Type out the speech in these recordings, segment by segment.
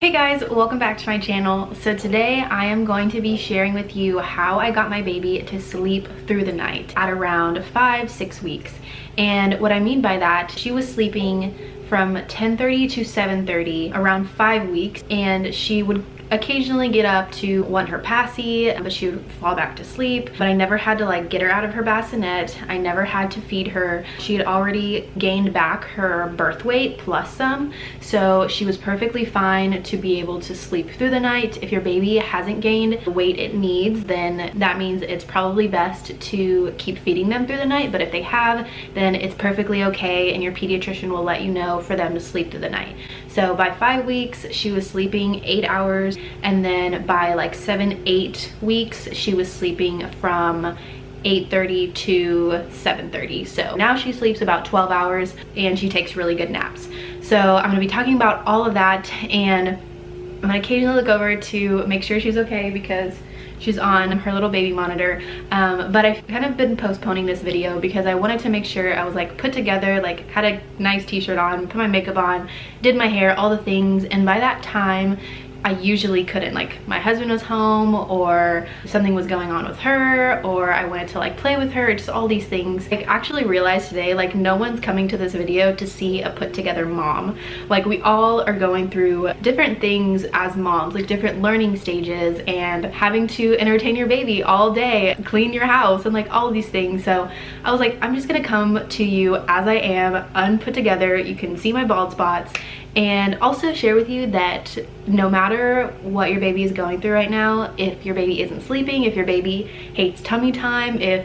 Hey guys, welcome back to my channel. So today I am going to be sharing with you how I got my baby to sleep through the night at around 5-6 weeks. And what I mean by that, she was sleeping from 10:30 to 7:30 around 5 weeks, and she would occasionally get up to want her passy, but she would fall back to sleep. But I never had to like get her out of her bassinet. I never had to feed her. She had already gained back her birth weight plus some, so she was perfectly fine to be able to sleep through the night. If your baby hasn't gained the weight it needs, then that means it's probably best to keep feeding them through the night. But if they have, then it's perfectly okay, and your pediatrician will let you know for them to sleep through the night. So by 5 weeks, she was sleeping 8 hours, and then by like 7-8 weeks, she was sleeping from 8:30 to 7:30. So now she sleeps about 12 hours and she takes really good naps. So I'm gonna be talking about all of that, and I'm gonna occasionally look over to make sure she's okay because she's on her little baby monitor. But I've kind of been postponing this video because I wanted to make sure I was like put together, like had a nice t-shirt on, put my makeup on, did my hair, all the things. And by that time, I usually couldn't, like my husband was home or something was going on with her, or I wanted to like play with her, just all these things. I actually realized today, like no one's coming to this video to see a put together mom. Like we all are going through different things as moms, like different learning stages, and having to entertain your baby all day, clean your house, and like all of these things. So I was like, I'm just gonna come to you as I am, unput together. You can see my bald spots, and also share with you that no matter what your baby is going through right now, if your baby isn't sleeping, if your baby hates tummy time, if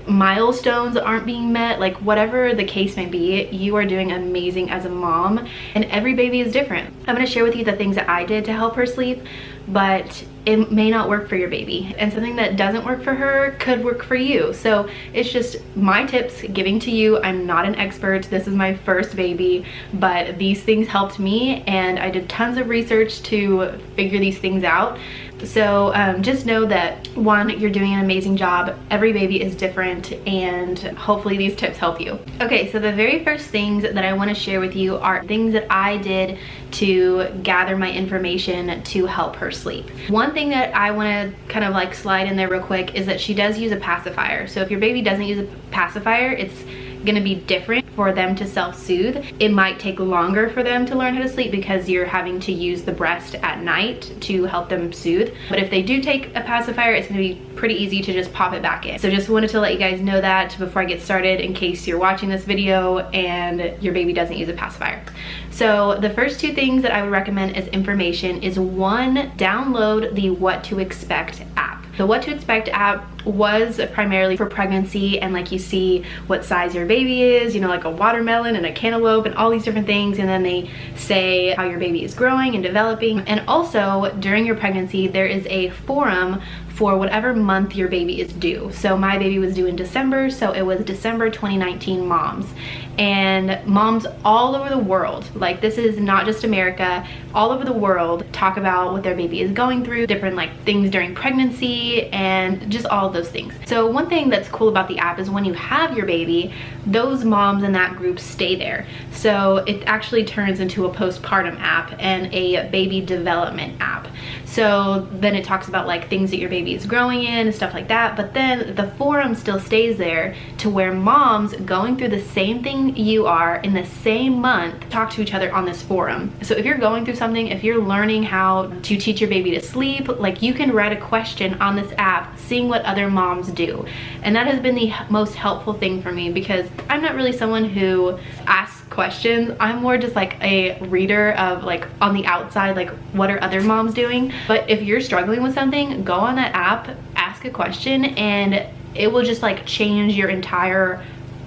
milestones aren't being met, like whatever the case may be, you are doing amazing as a mom, and every baby is different. I'm going to share with you the things that I did to help her sleep, but it may not work for your baby, and something that doesn't work for her could work for you. So it's just my tips giving to you. I'm not an expert. This is my first baby, but these things helped me, and I did tons of research to figure these things out. So just know that, one, you're doing an amazing job. Every baby is different, and hopefully these tips help you. Okay, so the very first things that I want to share with you are things that I did to gather my information to help her sleep. One thing that I want to kind of like slide in there real quick is that she does use a pacifier. So if your baby doesn't use a pacifier, it's gonna be different for them to self-soothe. It might take longer for them to learn how to sleep because you're having to use the breast at night to help them soothe. But if they do take a pacifier, it's gonna be pretty easy to just pop it back in. So just wanted to let you guys know that before I get started, in case you're watching this video and your baby doesn't use a pacifier. So the first two things that I would recommend as information is, one, download the What to Expect app. The What to Expect app was primarily for pregnancy, and like you see what size your baby is, you know, like a watermelon and a cantaloupe and all these different things, and then they say how your baby is growing and developing. And also during your pregnancy, there is a forum for whatever month your baby is due. So my baby was due in December, so it was December 2019 moms. And moms all over the world, like this is not just America, all over the world talk about what their baby is going through, different like things during pregnancy, and just all of those things. So one thing that's cool about the app is when you have your baby, those moms in that group stay there. So it actually turns into a postpartum app and a baby development app. So then it talks about like things that your baby is growing in and stuff like that, but then the forum still stays there to where moms going through the same thing you are in the same month talk to each other on this forum. So if you're going through something, if you're learning how to teach your baby to sleep, like you can write a question on this app seeing what other moms do. And that has been the most helpful thing for me, because I'm not really someone who asks questions. I'm more just like a reader of like on the outside, like what are other moms doing. But if you're struggling with something, go on that app, ask a question, and it will just like change your entire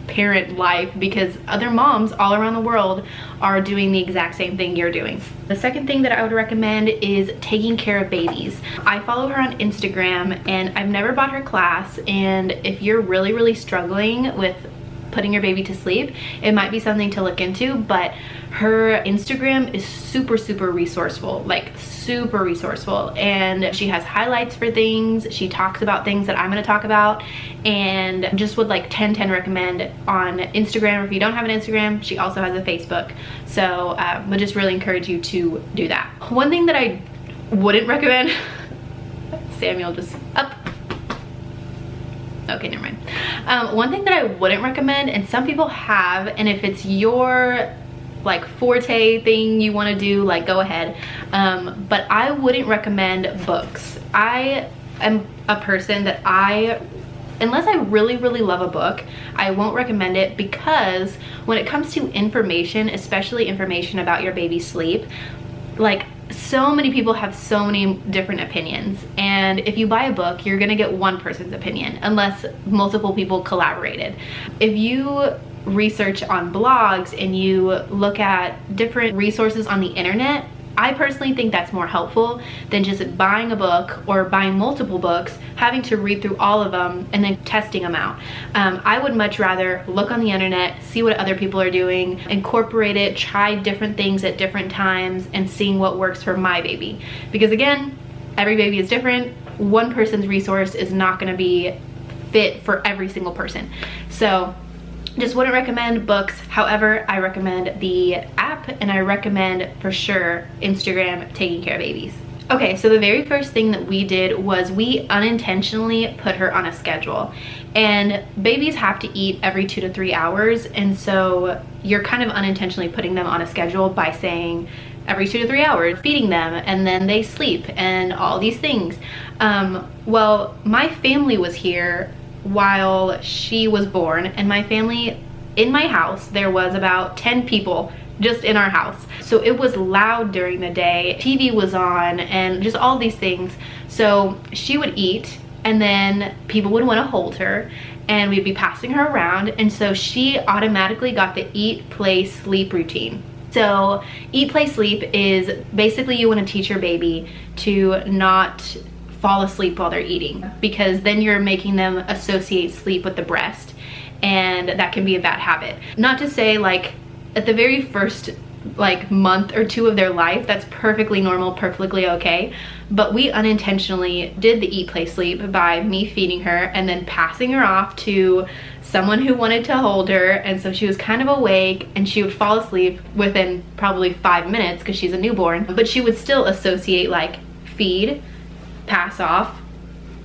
parent life, because other moms all around the world are doing the exact same thing you're doing. The second thing that I would recommend is taking care of babies. I follow her on Instagram, and I've never bought her class, and if you're really struggling with putting your baby to sleep, it might be something to look into. But her Instagram is super resourceful, like super resourceful, and she has highlights for things. She talks about things that I'm going to talk about, and just would like 10/10 recommend on Instagram. Or if you don't have an Instagram, she also has a Facebook, so would just really encourage you to do that. One thing that I wouldn't recommend Samuel just up. Okay, never mind. One thing that I wouldn't recommend, and some people have, and if it's your like forte thing you want to do, like go ahead, but I wouldn't recommend books. I am a person that unless I really love a book, I won't recommend it, because when it comes to information, especially information about your baby's sleep, like so many people have so many different opinions, and if you buy a book, you're gonna get one person's opinion unless multiple people collaborated. If you research on blogs and you look at different resources on the internet, I personally think that's more helpful than just buying a book or buying multiple books, having to read through all of them and then testing them out. I would much rather look on the internet, see what other people are doing, incorporate it, try different things at different times, and seeing what works for my baby. Because again, every baby is different. One person's resource is not going to be fit for every single person. So just wouldn't recommend books. However, I recommend the app, and I recommend for sure Instagram, taking care of babies. Okay, so the very first thing that we did was we unintentionally put her on a schedule. And babies have to eat every 2 to 3 hours, and so you're kind of unintentionally putting them on a schedule by saying every 2 to 3 hours, feeding them, and then they sleep and all these things. Well, my family was here while she was born, and my family, in my house, there was about 10 people just in our house. So it was loud during the day, TV was on, and just all these things. So she would eat, and then people would want to hold her, and we'd be passing her around, and so she automatically got the eat, play, sleep routine. So eat, play, sleep is basically you want to teach your baby to not fall asleep while they're eating, because then you're making them associate sleep with the breast, and that can be a bad habit. Not to say like at the very first like month or 2 of their life, that's perfectly normal, perfectly okay, but we unintentionally did the eat, play, sleep by me feeding her and then passing her off to someone who wanted to hold her, and so she was kind of awake, and she would fall asleep within probably 5 minutes because she's a newborn, but she would still associate like feed, pass off,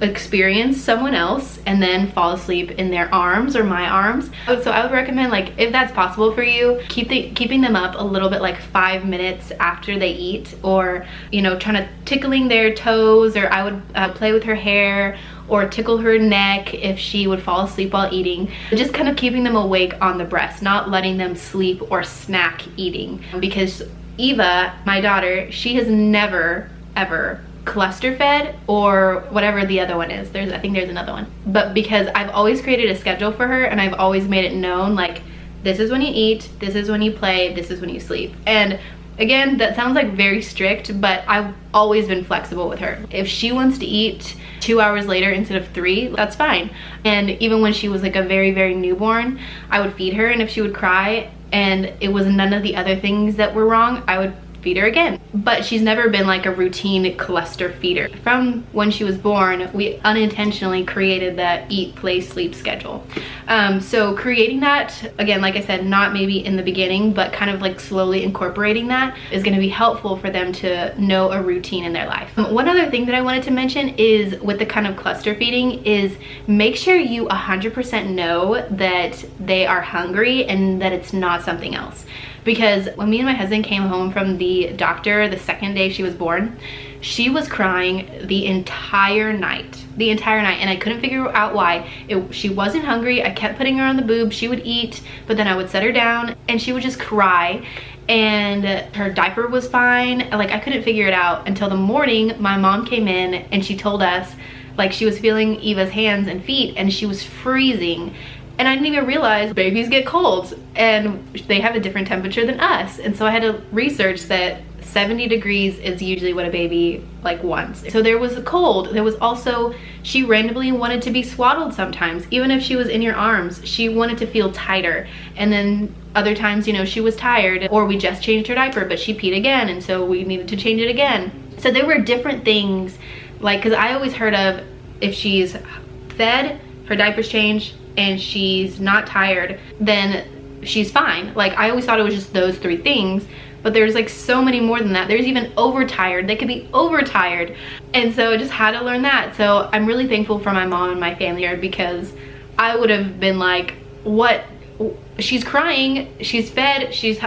experience someone else, and then fall asleep in their arms or my arms. So I would recommend, like, if that's possible for you, keeping them up a little bit, like 5 minutes after they eat, or you know, trying to tickling their toes, or I would play with her hair or tickle her neck if she would fall asleep while eating. Just kind of keeping them awake on the breast, not letting them sleep or snack eating, because Eva, my daughter, she has never ever cluster fed or whatever the other one is. I think there's another one, but because I've always created a schedule for her, and I've always made it known, like, this is when you eat, this is when you play, this is when you sleep. And again, that sounds like very strict, but I've always been flexible with her. If she wants to eat 2 hours later instead of 3, that's fine. And even when she was like a very newborn, I would feed her, and if she would cry and it was none of the other things that were wrong, I would feed her again. But she's never been like a routine cluster feeder. From when she was born, we unintentionally created the eat, play, sleep schedule. So creating that, again, like I said, not maybe in the beginning, but kind of like slowly incorporating that is going to be helpful for them to know a routine in their life. One other thing that I wanted to mention is with the kind of cluster feeding is make sure you 100% know that they are hungry and that it's not something else. Because when me and my husband came home from the doctor the second day she was born, she was crying the entire night, and I couldn't figure out why. She wasn't hungry. I kept putting her on the boob. She would eat, but then I would set her down and she would just cry, and her diaper was fine. Like, I couldn't figure it out until the morning my mom came in and she told us, like, she was feeling Eva's hands and feet and she was freezing. And I didn't even realize babies get colds and they have a different temperature than us. And so I had to research that 70 degrees is usually what a baby like wants. So there was a cold. There was also, she randomly wanted to be swaddled sometimes. Even if she was in your arms, she wanted to feel tighter. And then other times, you know, she was tired, or we just changed her diaper, but she peed again, and so we needed to change it again. So there were different things, like, because I always heard of if she's fed, her diaper's changed, and she's not tired, then she's fine. Like, I always thought it was just those 3 things, but there's like so many more than that. There's even overtired. They could be overtired. And so I just had to learn that. So I'm really thankful for my mom and my family here, because I would have been like, what? She's crying, she's fed, she's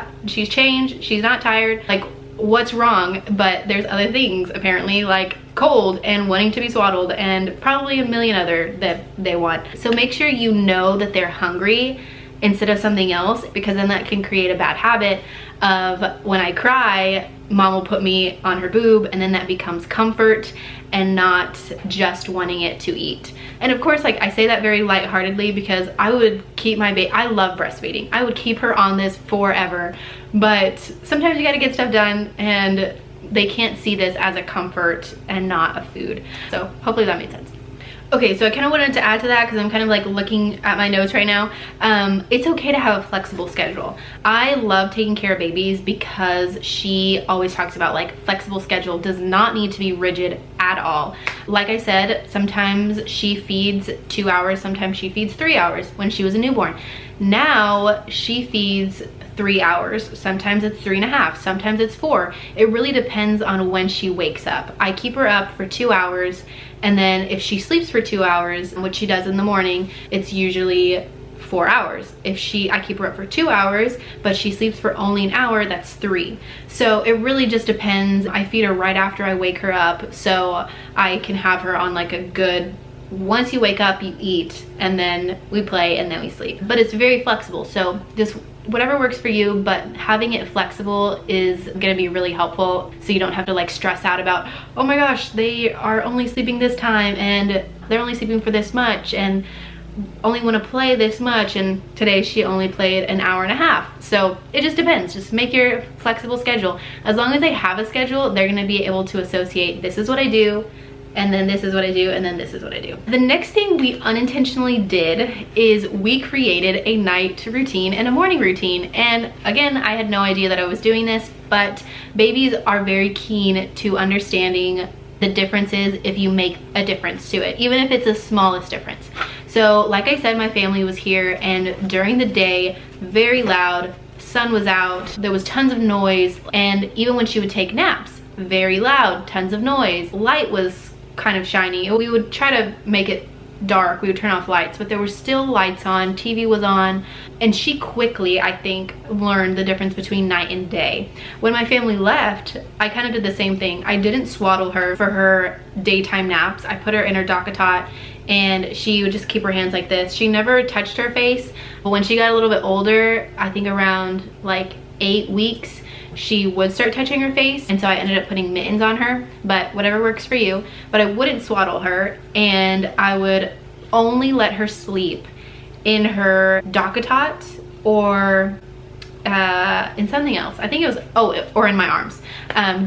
changed, she's not tired. Like, what's wrong? But there's other things apparently, like cold and wanting to be swaddled, and probably a million other that they want. So make sure you know that they're hungry instead of something else, because then that can create a bad habit of, when I cry, mom will put me on her boob, and then that becomes comfort and not just wanting it to eat. And of course, like, I say that very lightheartedly, because I would keep my baby, I love breastfeeding, I would keep her on this forever, but sometimes you gotta get stuff done, and they can't see this as a comfort and not a food. So hopefully that made sense. Okay, so I kind of wanted to add to that, because I'm kind of like looking at my notes right now. It's okay to have a flexible schedule. I love taking care of babies, because she always talks about, like, flexible schedule does not need to be rigid at all. Like I said, sometimes she feeds 2 hours, sometimes she feeds 3 hours when she was a newborn. Now she feeds 3 hours, sometimes it's 3.5, sometimes it's 4. It really depends on when she wakes up. I keep her up for 2 hours, and then if she sleeps for 2 hours, which she does in the morning, it's usually 4 hours. If I keep her up for 2 hours, but she sleeps for only an hour, that's 3. So it really just depends. I feed her right after I wake her up, so I can have her on like a good, once you wake up, you eat, and then we play, and then we sleep. But it's very flexible, so just whatever works for you, but having it flexible is gonna be really helpful, so you don't have to like stress out about, oh my gosh, they are only sleeping this time, and they're only sleeping for this much, and only want to play this much, and today she only played an hour and a half. So it just depends. Just make your flexible schedule. As long as they have a schedule, they're going to be able to associate, this is what I do, and then this is what I do, and then this is what I do. The next thing we unintentionally did is we created a night routine and a morning routine. And again, I had no idea that I was doing this, but babies are very keen to understanding the differences if you make a difference to it, even if it's the smallest difference. So like I said, my family was here, and during the day, very loud, sun was out, there was tons of noise, and even when she would take naps, very loud, tons of noise. Light was kind of shiny. We would try to make it dark, we would turn off lights, but there were still lights on, TV was on, and she quickly, I think, learned the difference between night and day. When my family left, I kind of did the same thing. I didn't swaddle her for her daytime naps. I put her in her DockATot, and she would just keep her hands like this. She never touched her face, but when she got a little bit older, I think around like 8 weeks, she would start touching her face, and so I ended up putting mittens on her, but whatever works for you. But I wouldn't swaddle her, and I would only let her sleep in her DockATot or in something else. I think it was, or in my arms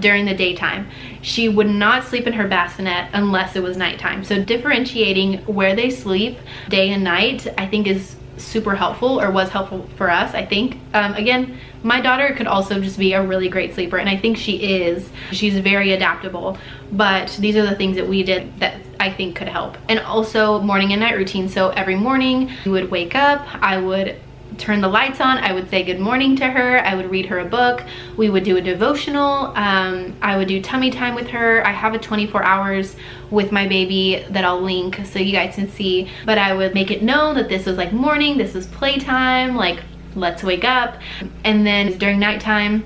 during the daytime. She would not sleep in her bassinet unless it was nighttime. So differentiating where they sleep day and night, I think, is super helpful, or was helpful for us, I think. Again, my daughter could also just be a really great sleeper, and I think she is. She's very adaptable, but these are the things that we did that I think could help. And also morning and night routine. So every morning we would wake up, I would turn the lights on, I would say good morning to her, I would read her a book, we would do a devotional, I would do tummy time with her. I have a 24 hours with my baby that I'll link so you guys can see, but I would make it known that this was like morning, this was playtime, like let's wake up. And then during nighttime,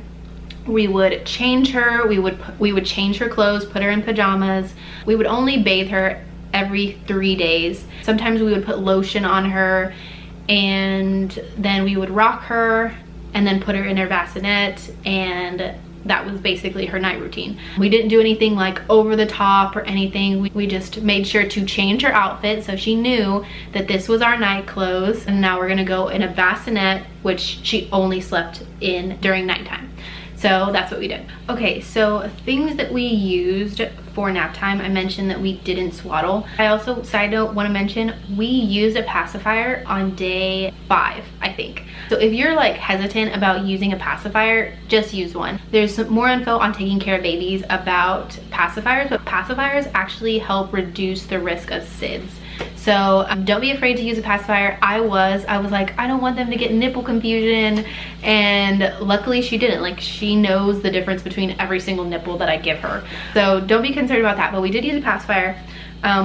we would change her, we would change her clothes, put her in pajamas. We would only bathe her every 3 days. Sometimes we would put lotion on her, and then we would rock her and then put her in her bassinet, and that was basically her night routine. We didn't do anything like over the top or anything. We just made sure to change her outfit so she knew that this was our night clothes, and now we're gonna go in a bassinet, which she only slept in during nighttime. So that's what we did. Okay, so things that we used for nap time, I mentioned that we didn't swaddle. I also, side note, want to mention we used a pacifier on day 5, I think. So if you're like hesitant about using a pacifier, just use one. There's some more info on taking care of babies about pacifiers, but pacifiers actually help reduce the risk of SIDS. So don't be afraid to use a pacifier. I was like, I don't want them to get nipple confusion, and luckily she didn't. Like, she knows the difference between every single nipple that I give her. So don't be concerned about that, but we did use a pacifier.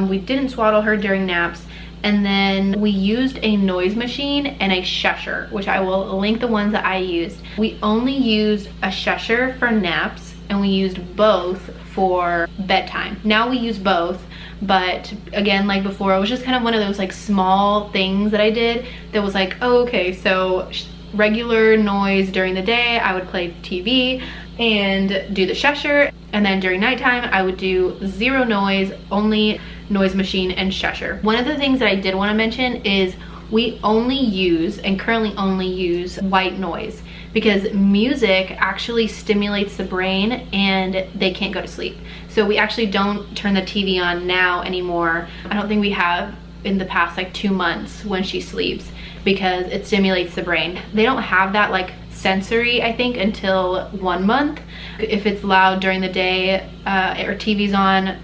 We didn't swaddle her during naps. And then we used a noise machine and a shusher, which I will link the ones that I used. We only used a shusher for naps, and we used both for bedtime. Now we use both, but again, like before, it was just kind of one of those like small things that I did that was like, oh, okay, so regular noise during the day, I would play TV and do the shusher, and then during nighttime, I would do zero noise, only noise machine and shusher. One of the things that I did want to mention is we only use, and currently only use, white noise, because music actually stimulates the brain and they can't go to sleep. So we actually don't turn the TV on now anymore. I don't think we have in the past like 2 months when she sleeps, because it stimulates the brain. They don't have that like sensory, I think, until 1 month. If it's loud during the day or TV's on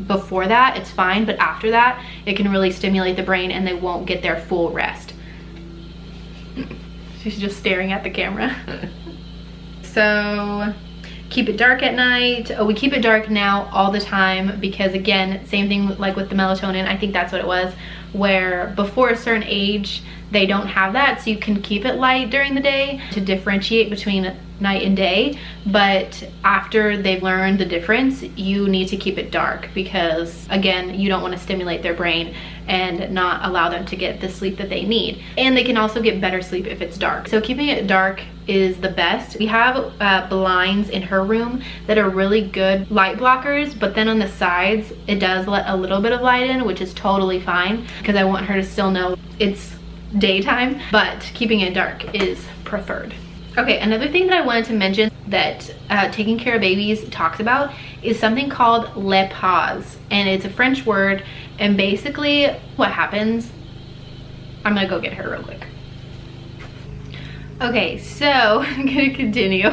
before that, it's fine, but after that, it can really stimulate the brain and they won't get their full rest. She's just staring at the camera. So keep it dark at night. Oh, we keep it dark now all the time because, again, same thing like with the melatonin. I think that's what it was, where before a certain age they don't have that, so you can keep it light during the day to differentiate between night and day, but after they've learned the difference, you need to keep it dark because, again, you don't want to stimulate their brain and not allow them to get the sleep that they need. And they can also get better sleep if it's dark. So keeping it dark is the best. We have blinds in her room that are really good light blockers, but then on the sides, it does let a little bit of light in, which is totally fine because I want her to still know it's daytime, but keeping it dark is preferred. Okay, another thing that I wanted to mention that taking care of babies talks about is something called le pause, and it's a French word, and basically what happens, I'm gonna go get her real quick. Okay, so I'm gonna continue.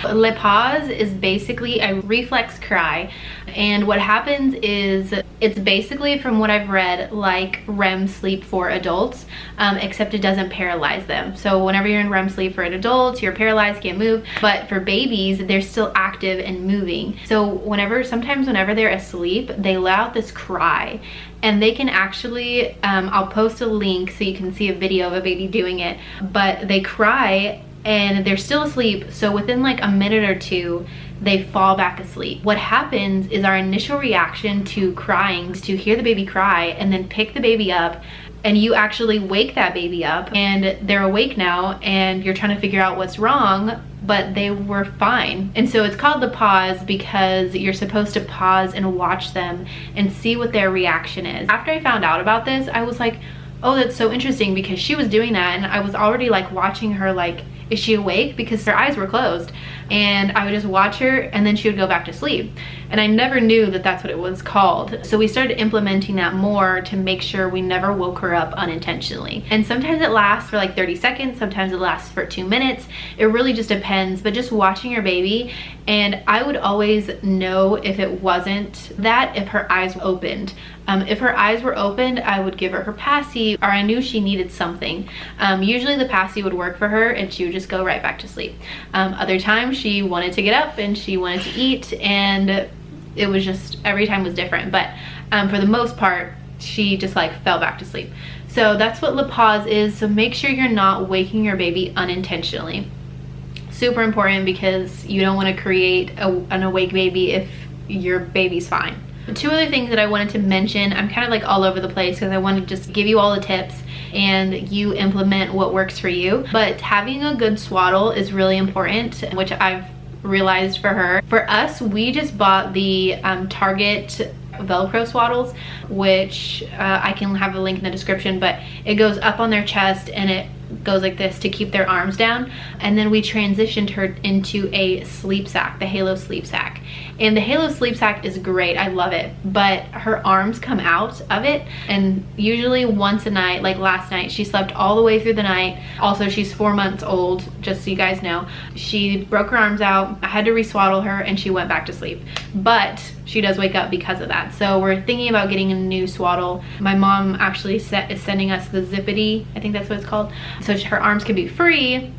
Le pause is basically a reflex cry, and what happens is it's basically, from what I've read, like REM sleep for adults, except it doesn't paralyze them. So whenever you're in REM sleep for adults, you're paralyzed, can't move, but for babies, they're still active and moving. So sometimes whenever they're asleep, they let out this cry, and they can actually, I'll post a link so you can see a video of a baby doing it, but they cry and they're still asleep, so within like a minute or two, they fall back asleep. What happens is our initial reaction to crying is to hear the baby cry and then pick the baby up, and you actually wake that baby up and they're awake now and you're trying to figure out what's wrong, but they were fine. And so it's called the pause because you're supposed to pause and watch them and see what their reaction is. After I found out about this, I was like, oh, that's so interesting, because she was doing that and I was already like watching her, like, is she awake? Because her eyes were closed, and I would just watch her and then she would go back to sleep. And I never knew that that's what it was called. So we started implementing that more to make sure we never woke her up unintentionally. And sometimes it lasts for like 30 seconds, sometimes it lasts for 2 minutes. It really just depends, but just watching your baby. And I would always know if it wasn't that, if her eyes were opened. If her eyes were opened, I would give her her passy, or I knew she needed something. Usually the passy would work for her and she would just go right back to sleep. Other times she wanted to get up and she wanted to eat, and it was just, every time was different. But for the most part, she just like fell back to sleep. So that's what le pause is. So make sure you're not waking your baby unintentionally. Super important, because you don't want to create an awake baby if your baby's fine. 2 other things that I wanted to mention, I'm kind of like all over the place because I want to just give you all the tips and you implement what works for you. But having a good swaddle is really important, which I've realized for her. For us, we just bought the Target Velcro swaddles, which I can have a link in the description, but it goes up on their chest and it goes like this to keep their arms down. And then we transitioned her into a sleep sack, the Halo sleep sack. And the Halo sleep sack is great, I love it, but her arms come out of it, and usually once a night, like last night, she slept all the way through the night. Also, she's 4 months old, just so you guys know. She broke her arms out, I had to reswaddle her, and she went back to sleep. But she does wake up because of that. So we're thinking about getting a new swaddle. My mom actually is sending us the Zippity, I think that's what it's called. So her arms can be free,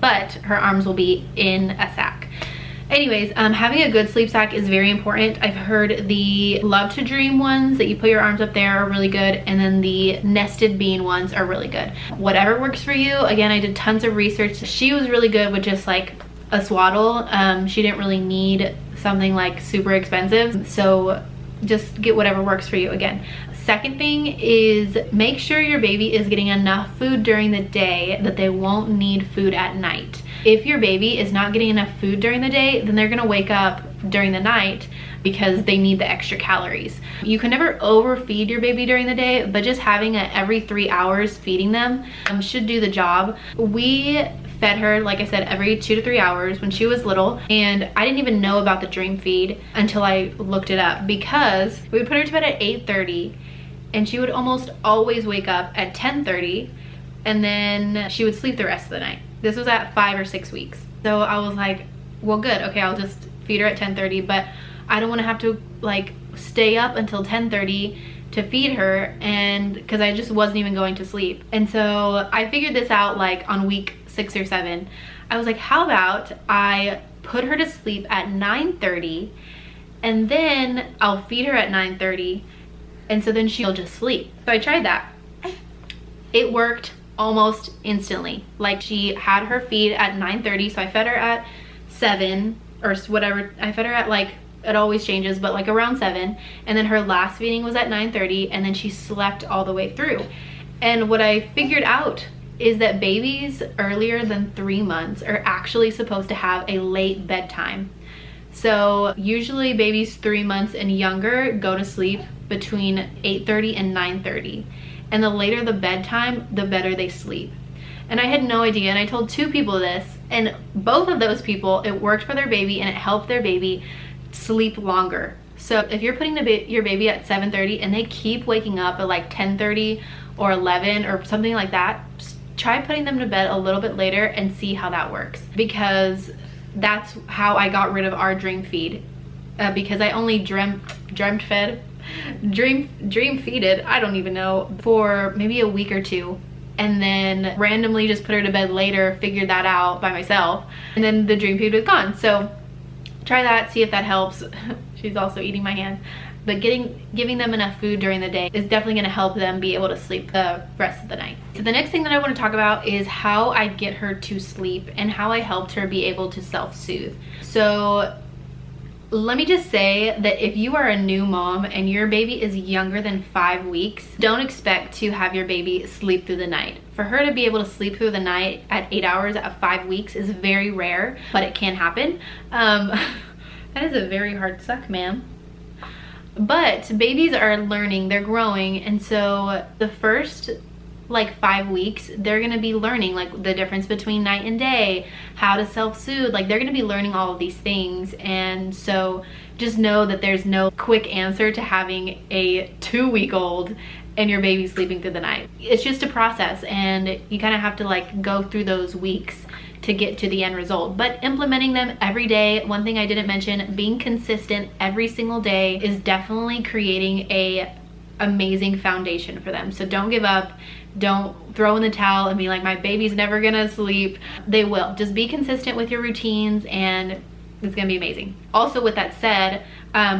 but her arms will be in a sack. Anyways, having a good sleep sack is very important. I've heard the Love to Dream ones that you put your arms up there are really good, and then the Nested Bean ones are really good. Whatever works for you. Again, I did tons of research. She was really good with just like a swaddle. She didn't really need something like super expensive, so just get whatever works for you. Again, second thing is make sure your baby is getting enough food during the day that they won't need food at night. If your baby is not getting enough food during the day, then they're gonna wake up during the night because they need the extra calories. You can never overfeed your baby during the day, but just having a every 3 hours feeding them should do the job. We fed her, like I said, every 2 to 3 hours when she was little, and I didn't even know about the Dream Feed until I looked it up, because we would put her to bed at 8:30 and she would almost always wake up at 10:30, and then she would sleep the rest of the night. This was at 5 or 6 weeks. So I was like, well, good, okay, I'll just feed her at 10:30, but I don't want to have to like stay up until 10:30 to feed her, and because I just wasn't even going to sleep. And so I figured this out like on week 6 or 7. I was like, how about I put her to sleep at 9:30, and then I'll feed her at 9:30, and so then she'll just sleep. So I tried that. It worked almost instantly. Like, she had her feed at 9:30, so I fed her at 7 or whatever. I fed her at, like, it always changes, but like around 7, and then her last feeding was at 9:30, and then she slept all the way through. And what I figured out is that babies earlier than 3 months are actually supposed to have a late bedtime. So usually babies 3 months and younger go to sleep between 8:30 and 9:30. And the later the bedtime, the better they sleep. And I had no idea, and I told 2 people this, and both of those people, it worked for their baby and it helped their baby sleep longer. So if you're putting your baby at 7:30 and they keep waking up at like 10:30 or 11 or something like that, try putting them to bed a little bit later and see how that works. Because that's how I got rid of our Dream Feed, because I only dream feeded, I don't even know, for maybe a week or 2, and then randomly just put her to bed later, figured that out by myself, and then the Dream Feed was gone. So try that, see if that helps. She's also eating my hand. But giving them enough food during the day is definitely gonna help them be able to sleep the rest of the night. So the next thing that I wanna talk about is how I get her to sleep and how I helped her be able to self-soothe. So let me just say that if you are a new mom and your baby is younger than 5 weeks, don't expect to have your baby sleep through the night. For her to be able to sleep through the night at 8 hours at 5 weeks is very rare, but it can happen. That is a very hard suck, ma'am. But babies are learning, they're growing, and so the first like 5 weeks, they're gonna be learning like the difference between night and day, how to self-soothe, like they're gonna be learning all of these things. And so just know that there's no quick answer to having a 2-week-old and your baby sleeping through the night. It's just a process, and you kind of have to like go through those weeks to get to the end result. But implementing them every day, one thing I didn't mention, being consistent every single day is definitely creating a amazing foundation for them. So don't give up. Don't throw in the towel and be like, my baby's never gonna sleep. They will. Just be consistent with your routines and it's gonna be amazing. Also, with that said,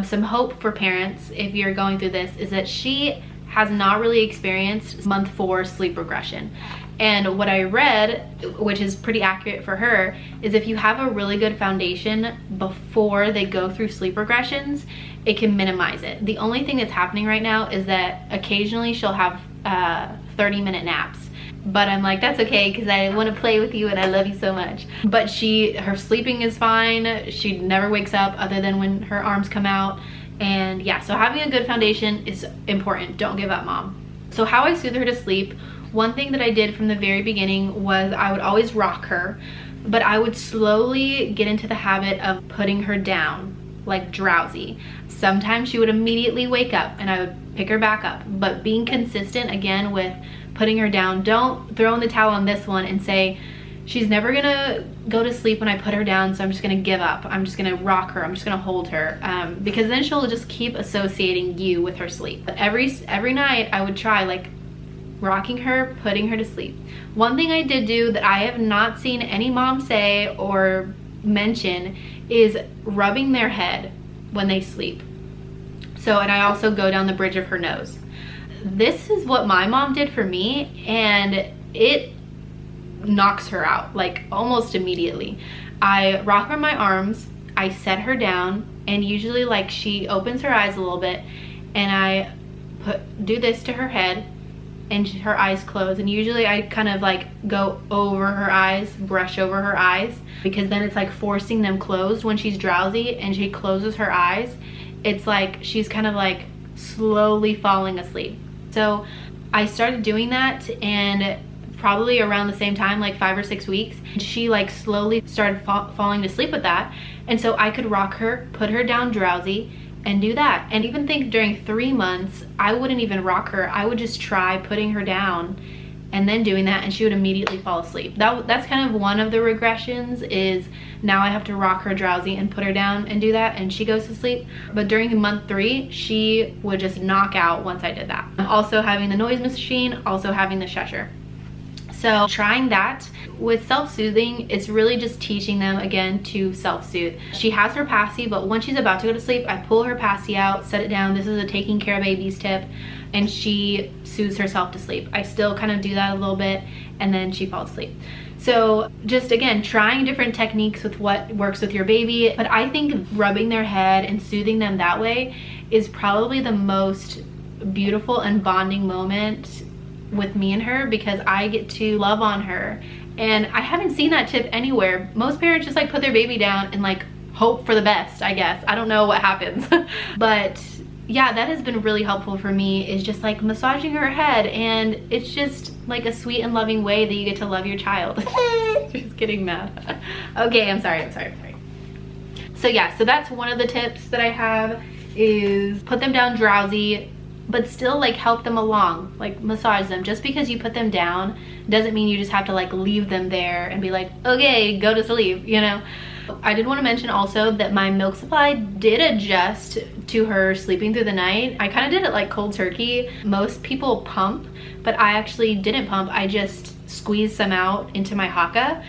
some hope for parents if you're going through this is that she has not really experienced month 4 sleep regression. And what I read, which is pretty accurate for her, is if you have a really good foundation before they go through sleep regressions, it can minimize it. The only thing that's happening right now is that occasionally she'll have 30-minute naps. But I'm like, that's okay, because I want to play with you and I love you so much. But her sleeping is fine. She never wakes up other than when her arms come out. And yeah, so having a good foundation is important. Don't give up, mom. So how I soothe her to sleep One thing that I did from the very beginning was I would always rock her, but I would slowly get into the habit of putting her down, like drowsy. Sometimes she would immediately wake up and I would pick her back up, but being consistent again with putting her down. Don't throw in the towel on this one and say, she's never gonna go to sleep when I put her down, so I'm just gonna give up. I'm just gonna rock her, I'm just gonna hold her, because then she'll just keep associating you with her sleep. But every night I would try like rocking her, putting her to sleep. One thing I did do that I have not seen any mom say or mention is rubbing their head when they sleep. So, and I also go down the bridge of her nose. This is what my mom did for me, and it knocks her out like almost immediately. I rock her in my arms, I set her down, and usually like she opens her eyes a little bit, and I do this to her head, and her eyes close, and usually I kind of like go over her eyes, brush over her eyes, because then it's like forcing them closed. When she's drowsy and she closes her eyes, it's like she's kind of like slowly falling asleep. So I started doing that, and probably around the same time, like 5 or 6 weeks, she like slowly started falling to sleep with that. And so I could rock her, put her down drowsy, and do that. And even think during 3 months, I wouldn't even rock her. I would just try putting her down and then doing that, and she would immediately fall asleep. That's kind of one of the regressions, is now I have to rock her drowsy and put her down and do that, and she goes to sleep. But during month 3, she would just knock out once I did that. Also having the noise machine, also having the shusher. So trying that. With self-soothing, it's really just teaching them again to self-soothe. She has her passy, but when she's about to go to sleep, I pull her passy out, set it down. This is a taking care of babies tip, and she soothes herself to sleep. I still kind of do that a little bit, and then she falls asleep. So just again, trying different techniques with what works with your baby. But I think rubbing their head and soothing them that way is probably the most beautiful and bonding moment with me and her, because I get to love on her. And I haven't seen that tip anywhere. Most parents just like put their baby down and like hope for the best, I guess. I don't know what happens. But yeah, that has been really helpful for me, is just like massaging her head, and it's just like a sweet and loving way that you get to love your child. She's getting mad. Okay, I'm sorry. So yeah, so that's one of the tips that I have, is put them down drowsy, but still like help them along, like massage them. Just because you put them down doesn't mean you just have to like leave them there and be like, okay, go to sleep, you know. I did want to mention also that my milk supply did adjust to her sleeping through the night. I kind of did it like cold turkey. Most people pump, but I actually didn't pump. I just squeezed some out into my haka,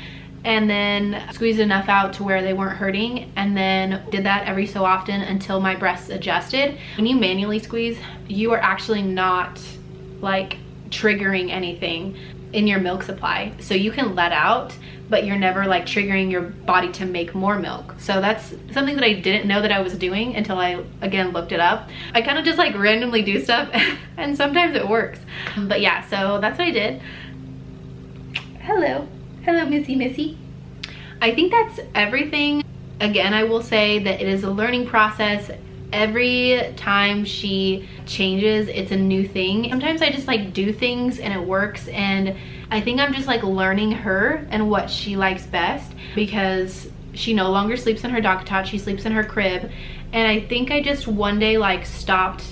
and then squeezed enough out to where they weren't hurting, and then did that every so often until my breasts adjusted. When you manually squeeze, you are actually not like triggering anything in your milk supply. So you can let out, but you're never like triggering your body to make more milk. So that's something that I didn't know that I was doing until I again looked it up. I kind of just like randomly do stuff and sometimes it works. But yeah, so that's what I did. Hello Missy. I think that's everything. Again, I will say that it is a learning process. Every time she changes, it's a new thing. Sometimes I just like do things and it works, and I think I'm just like learning her and what she likes best, because she no longer sleeps in her DockATot, she sleeps in her crib. And I think I just one day like stopped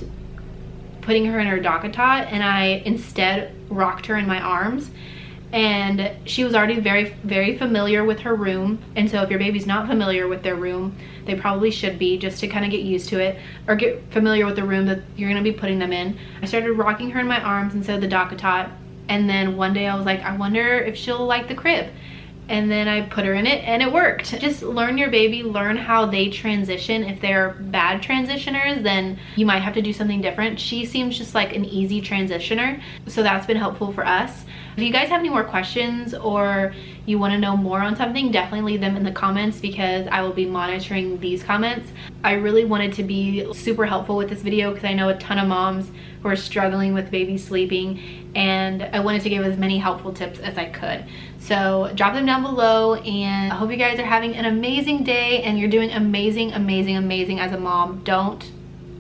putting her in her DockATot, and I instead rocked her in my arms. And she was already very familiar with her room, and so if your baby's not familiar with their room, they probably should be, just to kind of get used to it, or get familiar with the room that you're going to be putting them in. I started rocking her in my arms instead of the DockATot, and then one day I was like, I wonder if she'll like the crib. And then I put her in it and it worked. Just learn your baby, learn how they transition. If they're bad transitioners, then you might have to do something different. She seems just like an easy transitioner, so that's been helpful for us. If you guys have any more questions or you want to know more on something, definitely leave them in the comments, because I will be monitoring these comments. I really wanted to be super helpful with this video because I know a ton of moms who are struggling with baby sleeping, and I wanted to give as many helpful tips as I could. So drop them down below, and I hope you guys are having an amazing day and you're doing amazing as a mom. Don't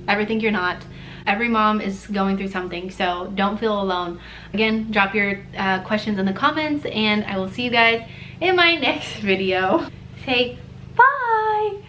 ever think you're not. Every mom is going through something, so don't feel alone. Again, drop your questions in the comments, and I will see you guys in my next video. Say bye.